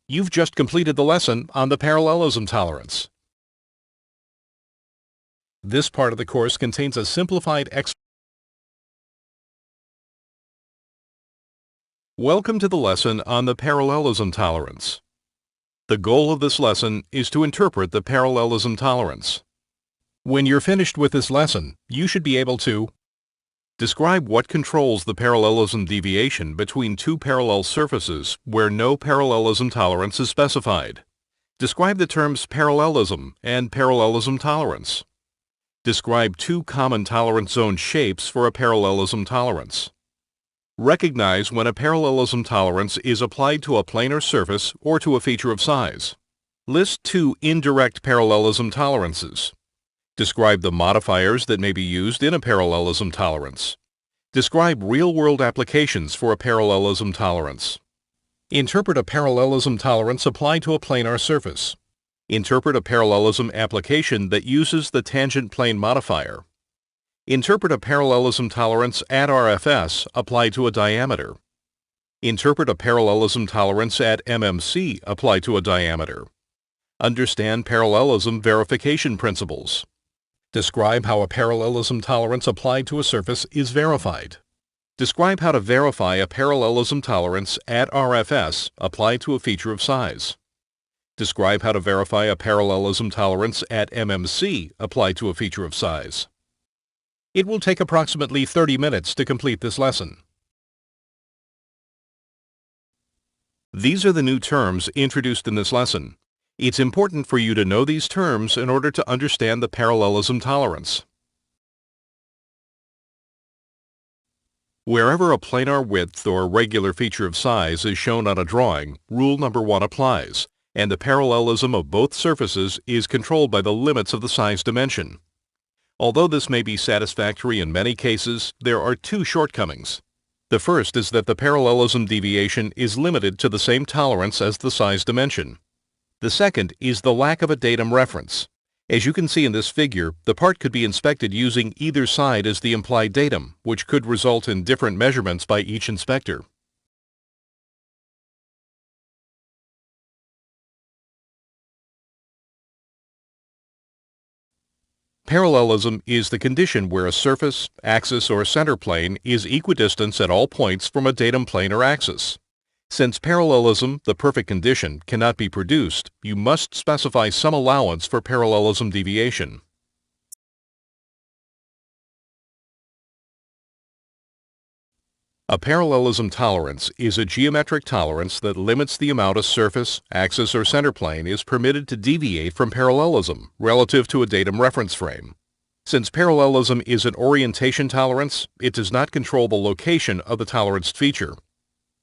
You've just completed the lesson on the parallelism tolerance. This part of the course contains a simplified Welcome to the lesson on the parallelism tolerance. The goal of this lesson is to interpret the parallelism tolerance. When you're finished with this lesson, you should be able to describe what controls the parallelism deviation between two parallel surfaces where no parallelism tolerance is specified. Describe the terms parallelism and parallelism tolerance. Describe two common tolerance zone shapes for a parallelism tolerance. Recognize when a parallelism tolerance is applied to a planar surface or to a feature of size. List two indirect parallelism tolerances. Describe the modifiers that may be used in a parallelism tolerance. Describe real-world applications for a parallelism tolerance. Interpret a parallelism tolerance applied to a planar surface. Interpret a parallelism application that uses the tangent plane modifier. Interpret a parallelism tolerance at RFS applied to a diameter. Interpret a parallelism tolerance at MMC applied to a diameter. Understand parallelism verification principles. Describe how a parallelism tolerance applied to a surface is verified. Describe how to verify a parallelism tolerance at RFS applied to a feature of size. Describe how to verify a parallelism tolerance at MMC applied to a feature of size. It will take approximately 30 minutes to complete this lesson. These are the new terms introduced in this lesson. It's important for you to know these terms in order to understand the parallelism tolerance. Wherever a planar width or regular feature of size is shown on a drawing, rule number 1 applies, and the parallelism of both surfaces is controlled by the limits of the size dimension. Although this may be satisfactory in many cases, there are two shortcomings. The first is that the parallelism deviation is limited to the same tolerance as the size dimension. The second is the lack of a datum reference. As you can see in this figure, the part could be inspected using either side as the implied datum, which could result in different measurements by each inspector. Parallelism is the condition where a surface, axis, or center plane is equidistant at all points from a datum plane or axis. Since parallelism, the perfect condition, cannot be produced, you must specify some allowance for parallelism deviation. A parallelism tolerance is a geometric tolerance that limits the amount a surface, axis, or center plane is permitted to deviate from parallelism relative to a datum reference frame. Since parallelism is an orientation tolerance, it does not control the location of the toleranced feature.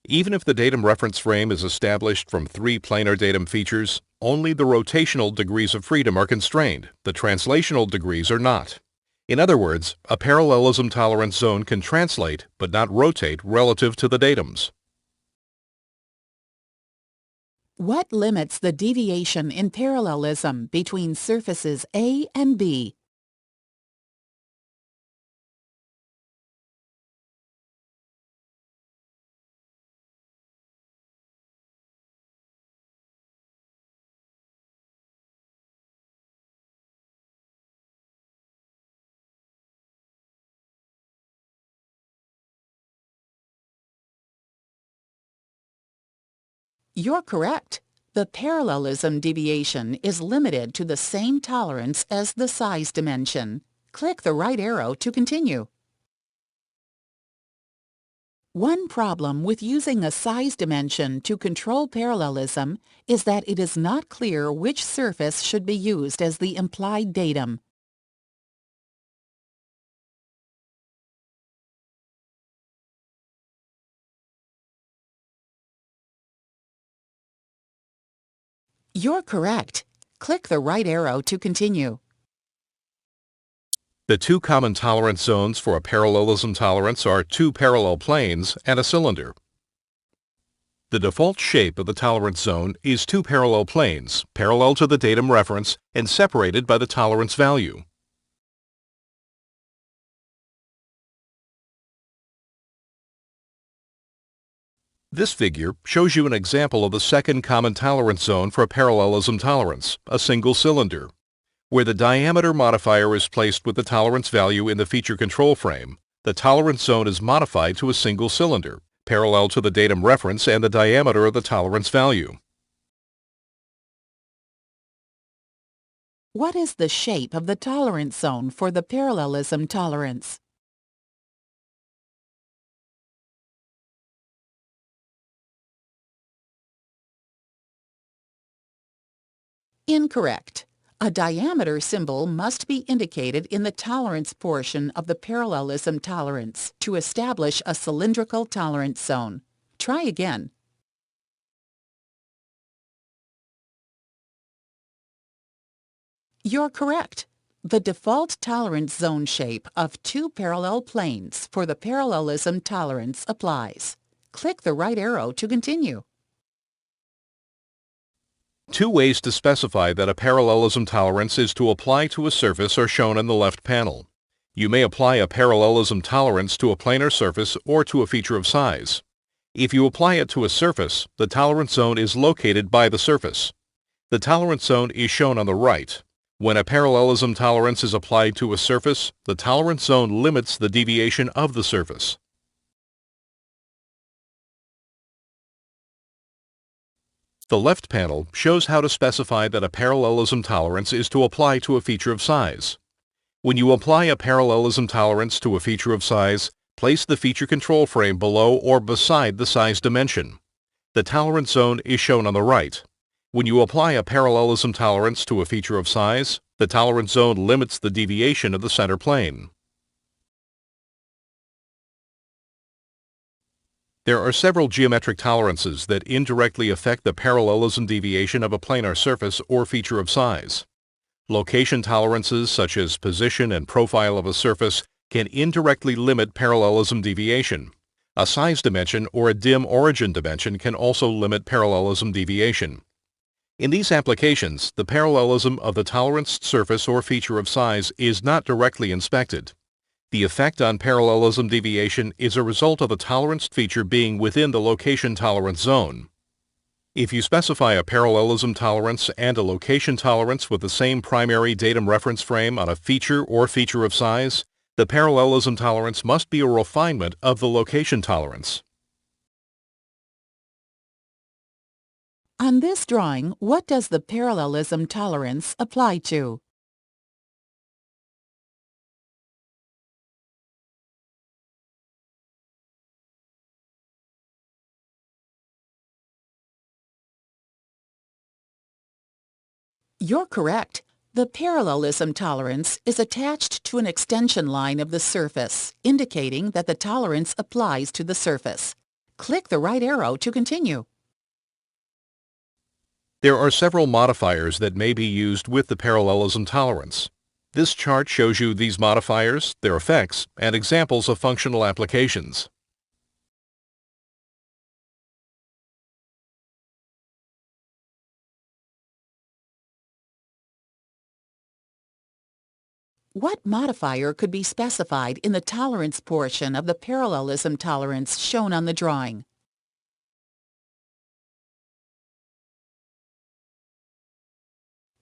Even if the datum reference frame is established from three planar datum features, only the rotational degrees of freedom are constrained. The translational degrees are not. In other words, a parallelism tolerance zone can translate but not rotate relative to the datums. What limits the deviation in parallelism between surfaces A and B? You're correct. The parallelism deviation is limited to the same tolerance as the size dimension. Click the right arrow to continue. One problem with using a size dimension to control parallelism is that it is not clear which surface should be used as the implied datum. You're correct. Click the right arrow to continue. The two common tolerance zones for a parallelism tolerance are two parallel planes and a cylinder. The default shape of the tolerance zone is two parallel planes, parallel to the datum reference and separated by the tolerance value. This figure shows you an example of the second common tolerance zone for a parallelism tolerance, a single cylinder. Where the diameter modifier is placed with the tolerance value in the feature control frame, the tolerance zone is modified to a single cylinder, parallel to the datum reference and the diameter of the tolerance value. What is the shape of the tolerance zone for the parallelism tolerance? Incorrect. A diameter symbol must be indicated in the tolerance portion of the parallelism tolerance to establish a cylindrical tolerance zone. Try again. You're correct. The default tolerance zone shape of two parallel planes for the parallelism tolerance applies. Click the right arrow to continue. Two ways to specify that a parallelism tolerance is to apply to a surface are shown in the left panel. You may apply a parallelism tolerance to a planar surface or to a feature of size. If you apply it to a surface, the tolerance zone is located by the surface. The tolerance zone is shown on the right. When a parallelism tolerance is applied to a surface, the tolerance zone limits the deviation of the surface. The left panel shows how to specify that a parallelism tolerance is to apply to a feature of size. When you apply a parallelism tolerance to a feature of size, place the feature control frame below or beside the size dimension. The tolerance zone is shown on the right. When you apply a parallelism tolerance to a feature of size, the tolerance zone limits the deviation of the center plane. There are several geometric tolerances that indirectly affect the parallelism deviation of a planar surface or feature of size. Location tolerances such as position and profile of a surface can indirectly limit parallelism deviation. A size dimension or a dim origin dimension can also limit parallelism deviation. In these applications, the parallelism of the toleranced surface or feature of size is not directly inspected. The effect on parallelism deviation is a result of the toleranced feature being within the location tolerance zone. If you specify a parallelism tolerance and a location tolerance with the same primary datum reference frame on a feature or feature of size, the parallelism tolerance must be a refinement of the location tolerance. On this drawing, what does the parallelism tolerance apply to? You're correct. The parallelism tolerance is attached to an extension line of the surface, indicating that the tolerance applies to the surface. Click the right arrow to continue. There are several modifiers that may be used with the parallelism tolerance. This chart shows you these modifiers, their effects, and examples of functional applications. What modifier could be specified in the tolerance portion of the parallelism tolerance shown on the drawing?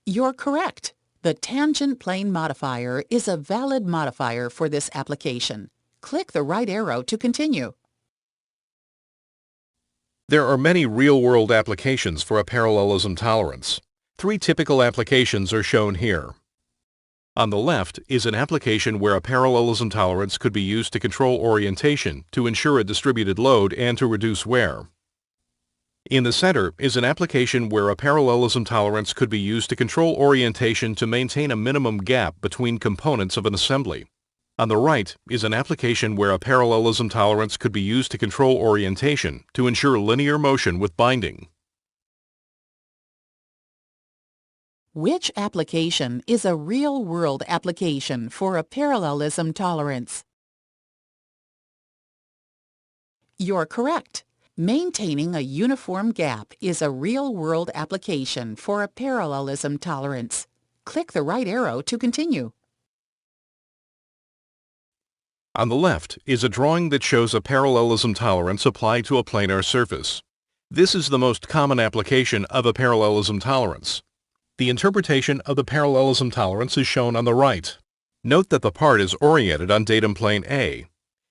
You're correct. The tangent plane modifier is a valid modifier for this application. Click the right arrow to continue. There are many real-world applications for a parallelism tolerance. Three typical applications are shown here. On the left is an application where a parallelism tolerance could be used to control orientation, to ensure a distributed load, and to reduce wear. In the center is an application where a parallelism tolerance could be used to control orientation to maintain a minimum gap between components of an assembly. On the right is an application where a parallelism tolerance could be used to control orientation to ensure linear motion with binding. Which application is a real-world application for a parallelism tolerance? You're correct. Maintaining a uniform gap is a real-world application for a parallelism tolerance. Click the right arrow to continue. On the left is a drawing that shows a parallelism tolerance applied to a planar surface. This is the most common application of a parallelism tolerance. The interpretation of the parallelism tolerance is shown on the right. Note that the part is oriented on datum plane A.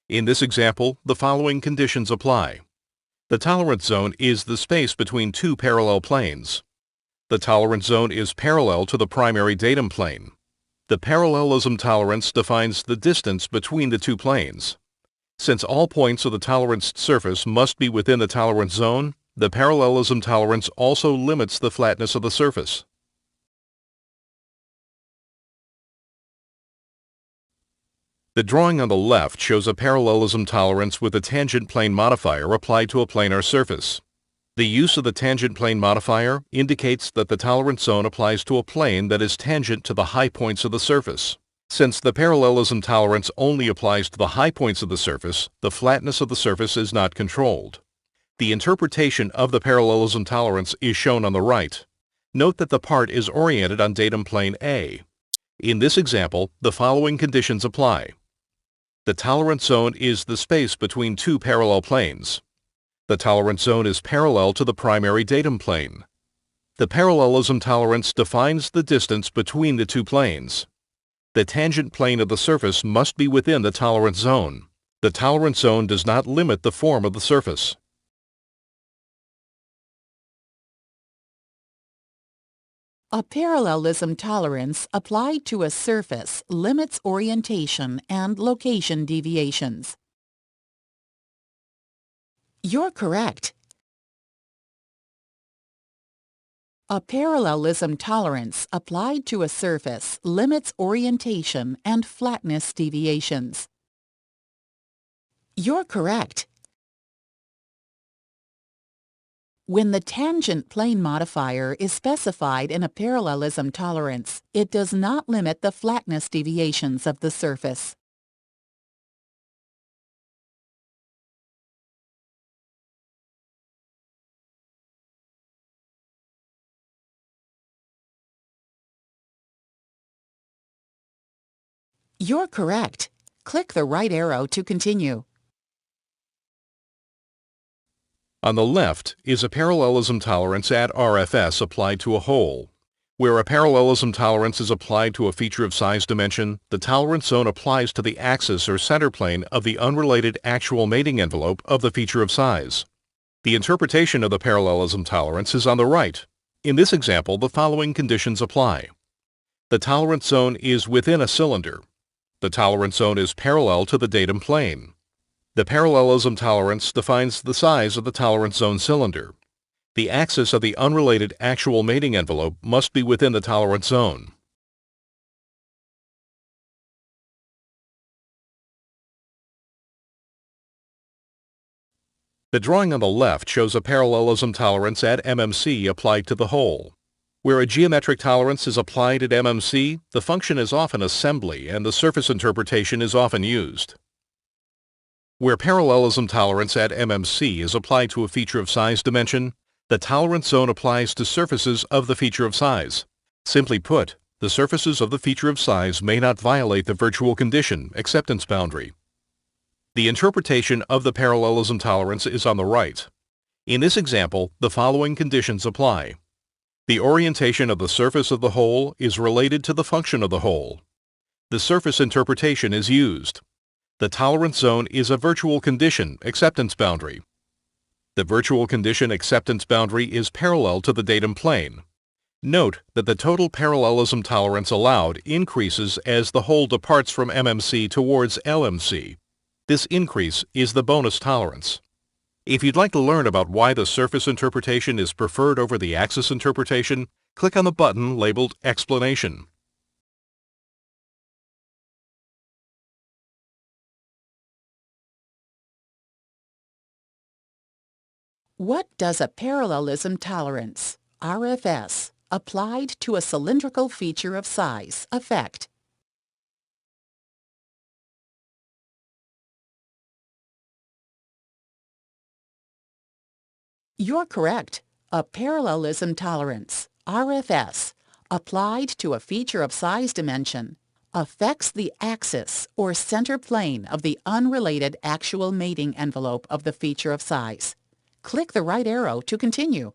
In this example, the following conditions apply. The tolerance zone is the space between two parallel planes. The tolerance zone is parallel to the primary datum plane. The parallelism tolerance defines the distance between the two planes. Since all points of the toleranced surface must be within the tolerance zone, the parallelism tolerance also limits the flatness of the surface. The drawing on the left shows a parallelism tolerance with a tangent plane modifier applied to a planar surface. The use of the tangent plane modifier indicates that the tolerance zone applies to a plane that is tangent to the high points of the surface. Since the parallelism tolerance only applies to the high points of the surface, the flatness of the surface is not controlled. The interpretation of the parallelism tolerance is shown on the right. Note that the part is oriented on datum plane A. In this example, the following conditions apply. The tolerance zone is the space between two parallel planes. The tolerance zone is parallel to the primary datum plane. The parallelism tolerance defines the distance between the two planes. The tangent plane of the surface must be within the tolerance zone. The tolerance zone does not limit the form of the surface. A parallelism tolerance applied to a surface limits orientation and location deviations. You're correct. A parallelism tolerance applied to a surface limits orientation and flatness deviations. You're correct. When the tangent plane modifier is specified in a parallelism tolerance, it does not limit the flatness deviations of the surface. You're correct. Click the right arrow to continue. On the left is a parallelism tolerance at RFS applied to a hole. Where a parallelism tolerance is applied to a feature of size dimension, the tolerance zone applies to the axis or center plane of the unrelated actual mating envelope of the feature of size. The interpretation of the parallelism tolerance is on the right. In this example, the following conditions apply. The tolerance zone is within a cylinder. The tolerance zone is parallel to the datum plane. The parallelism tolerance defines the size of the tolerance zone cylinder. The axis of the unrelated actual mating envelope must be within the tolerance zone. The drawing on the left shows a parallelism tolerance at MMC applied to the hole. Where a geometric tolerance is applied at MMC, the function is often assembly and the surface interpretation is often used. Where parallelism tolerance at MMC is applied to a feature of size dimension, the tolerance zone applies to surfaces of the feature of size. Simply put, the surfaces of the feature of size may not violate the virtual condition, acceptance boundary. The interpretation of the parallelism tolerance is on the right. In this example, the following conditions apply. The orientation of the surface of the hole is related to the function of the hole. The surface interpretation is used. The tolerance zone is a virtual condition, acceptance boundary. The virtual condition acceptance boundary is parallel to the datum plane. Note that the total parallelism tolerance allowed increases as the hole departs from MMC towards LMC. This increase is the bonus tolerance. If you'd like to learn about why the surface interpretation is preferred over the axis interpretation, click on the button labeled Explanation. What does a parallelism tolerance, RFS, applied to a cylindrical feature of size affect? You're correct. A parallelism tolerance, RFS, applied to a feature of size dimension, affects the axis or center plane of the unrelated actual mating envelope of the feature of size. Click the right arrow to continue.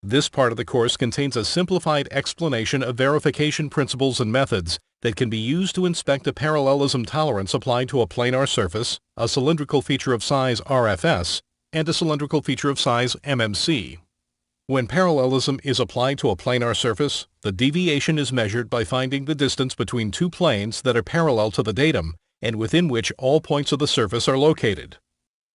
This part of the course contains a simplified explanation of verification principles and methods that can be used to inspect a parallelism tolerance applied to a planar surface, a cylindrical feature of size RFS, and a cylindrical feature of size MMC. When parallelism is applied to a planar surface, the deviation is measured by finding the distance between two planes that are parallel to the datum and within which all points of the surface are located.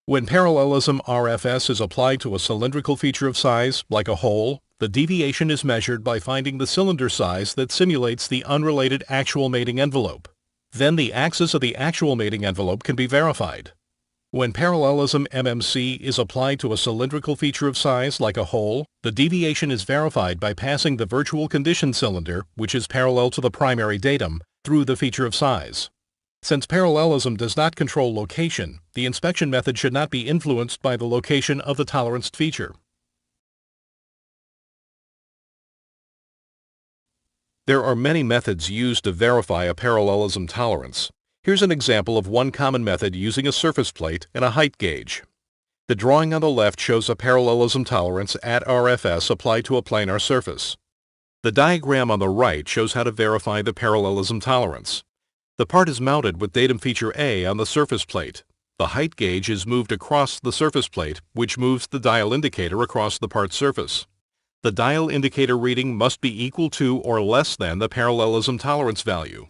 When parallelism RFS is applied to a cylindrical feature of size, like a hole, the deviation is measured by finding the cylinder size that simulates the unrelated actual mating envelope. Then the axis of the actual mating envelope can be verified. When parallelism MMC is applied to a cylindrical feature of size, like a hole, the deviation is verified by passing the virtual condition cylinder, which is parallel to the primary datum, through the feature of size. Since parallelism does not control location, the inspection method should not be influenced by the location of the toleranced feature. There are many methods used to verify a parallelism tolerance. Here's an example of one common method using a surface plate and a height gauge. The drawing on the left shows a parallelism tolerance at RFS applied to a planar surface. The diagram on the right shows how to verify the parallelism tolerance. The part is mounted with datum feature A on the surface plate. The height gauge is moved across the surface plate, which moves the dial indicator across the part's surface. The dial indicator reading must be equal to or less than the parallelism tolerance value.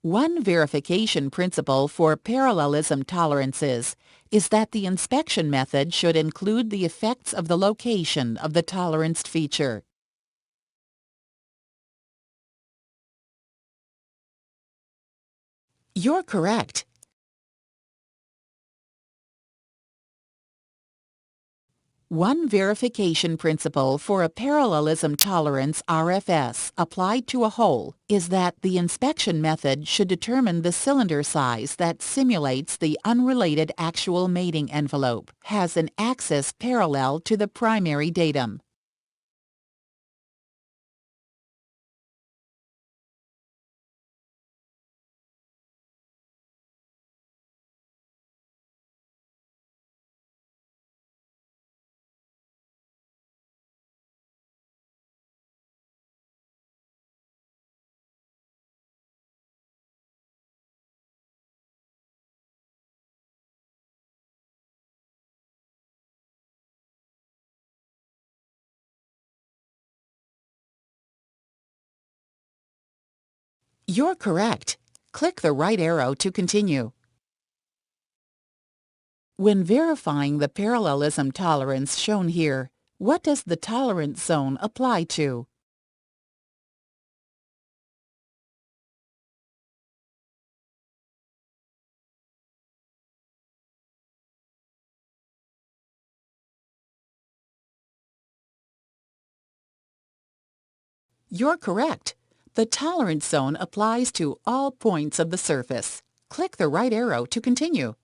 One verification principle for parallelism tolerances is that the inspection method should include the effects of the location of the toleranced feature. You're correct. One verification principle for a parallelism tolerance RFS applied to a hole is that the inspection method should determine the cylinder size that simulates the unrelated actual mating envelope, has an axis parallel to the primary datum. You're correct. Click the right arrow to continue. When verifying the parallelism tolerance shown here, what does the tolerance zone apply to? You're correct. The tolerance zone applies to all points of the surface. Click the right arrow to continue.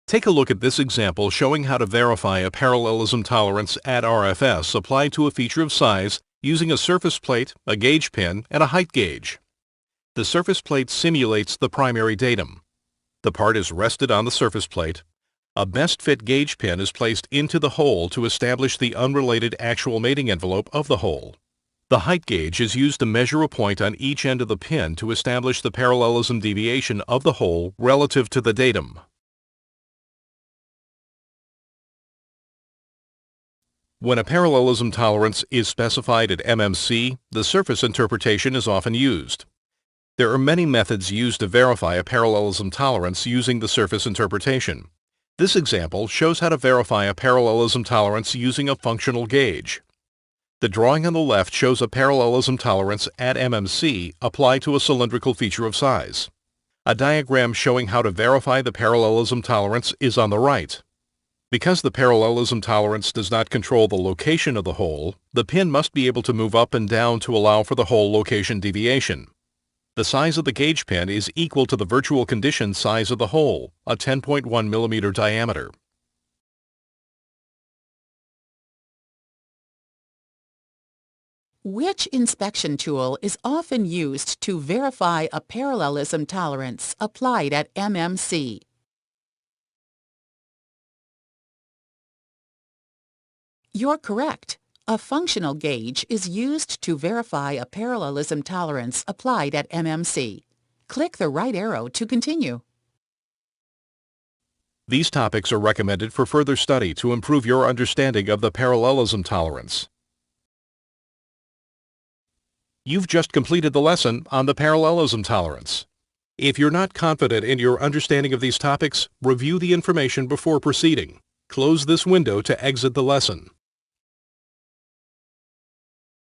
Take a look at this example showing how to verify a parallelism tolerance at RFS applied to a feature of size using a surface plate, a gauge pin, and a height gauge. The surface plate simulates the primary datum. The part is rested on the surface plate. A best fit gauge pin is placed into the hole to establish the unrelated actual mating envelope of the hole. The height gauge is used to measure a point on each end of the pin to establish the parallelism deviation of the hole relative to the datum. When a parallelism tolerance is specified at MMC, the surface interpretation is often used. There are many methods used to verify a parallelism tolerance using the surface interpretation. This example shows how to verify a parallelism tolerance using a functional gauge. The drawing on the left shows a parallelism tolerance at MMC applied to a cylindrical feature of size. A diagram showing how to verify the parallelism tolerance is on the right. Because the parallelism tolerance does not control the location of the hole, the pin must be able to move up and down to allow for the hole location deviation. The size of the gauge pin is equal to the virtual condition size of the hole, a 10.1 millimeter diameter. Which inspection tool is often used to verify a parallelism tolerance applied at MMC? You're correct. A functional gauge is used to verify a parallelism tolerance applied at MMC. Click the right arrow to continue. These topics are recommended for further study to improve your understanding of the parallelism tolerance. You've just completed the lesson on the parallelism tolerance. If you're not confident in your understanding of these topics, review the information before proceeding. Close this window to exit the lesson.